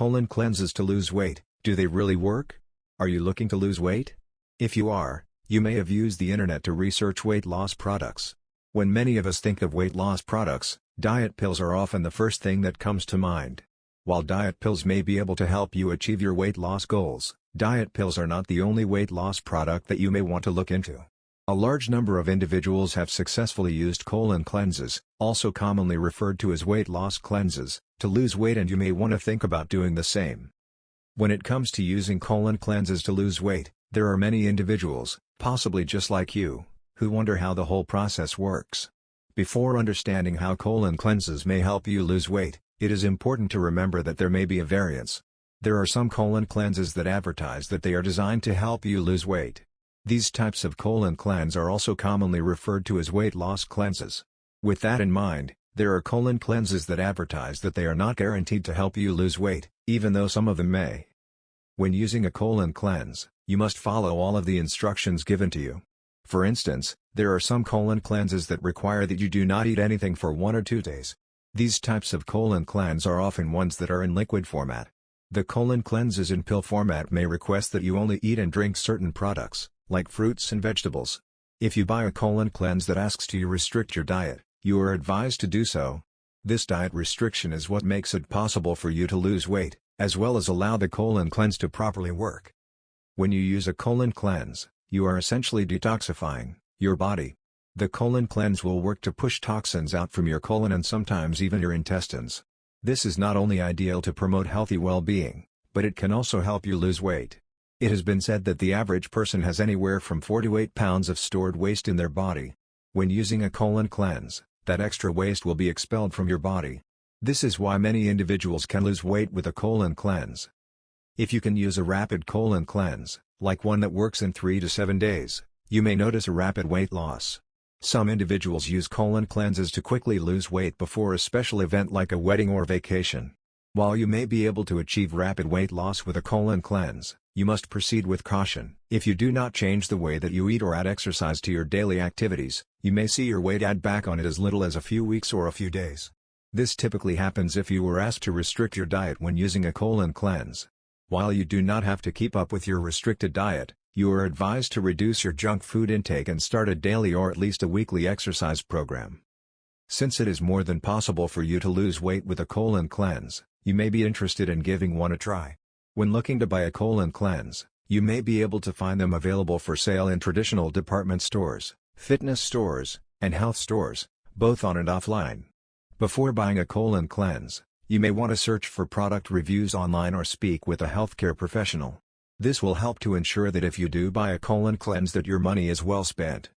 Colon cleanses to lose weight, do they really work? Are you looking to lose weight? If you are, you may have used the internet to research weight loss products. When many of us think of weight loss products, diet pills are often the first thing that comes to mind. While diet pills may be able to help you achieve your weight loss goals, diet pills are not the only weight loss product that you may want to look into. A large number of individuals have successfully used colon cleanses, also commonly referred to as weight loss cleanses, to lose weight, and you may want to think about doing the same. When it comes to using colon cleanses to lose weight, there are many individuals, possibly just like you, who wonder how the whole process works. Before understanding how colon cleanses may help you lose weight, it is important to remember that there may be a variance. There are some colon cleanses that advertise that they are designed to help you lose weight. These types of colon cleanse are also commonly referred to as weight loss cleanses. With that in mind, there are colon cleanses that advertise that they are not guaranteed to help you lose weight, even though some of them may. When using a colon cleanse, you must follow all of the instructions given to you. For instance, there are some colon cleanses that require that you do not eat anything for 1 or 2 days. These types of colon cleanse are often ones that are in liquid format. The colon cleanses in pill format may request that you only eat and drink certain products, like fruits and vegetables. If you buy a colon cleanse that asks you to restrict your diet, you are advised to do so. This diet restriction is what makes it possible for you to lose weight, as well as allow the colon cleanse to properly work. When you use a colon cleanse, you are essentially detoxifying your body. The colon cleanse will work to push toxins out from your colon and sometimes even your intestines. This is not only ideal to promote healthy well-being, but it can also help you lose weight. It has been said that the average person has anywhere from 4 to 8 pounds of stored waste in their body. When using a colon cleanse, that extra waste will be expelled from your body. This is why many individuals can lose weight with a colon cleanse. If you can use a rapid colon cleanse, like one that works in 3 to 7 days, you may notice a rapid weight loss. Some individuals use colon cleanses to quickly lose weight before a special event like a wedding or vacation. While you may be able to achieve rapid weight loss with a colon cleanse, you must proceed with caution. If you do not change the way that you eat or add exercise to your daily activities, you may see your weight add back on it as little as a few weeks or a few days. This typically happens if you were asked to restrict your diet when using a colon cleanse. While you do not have to keep up with your restricted diet, you are advised to reduce your junk food intake and start a daily or at least a weekly exercise program. Since it is more than possible for you to lose weight with a colon cleanse, you may be interested in giving one a try. When looking to buy a colon cleanse, you may be able to find them available for sale in traditional department stores, fitness stores, and health stores, both on and offline. Before buying a colon cleanse, you may want to search for product reviews online or speak with a healthcare professional. This will help to ensure that if you do buy a colon cleanse that your money is well spent.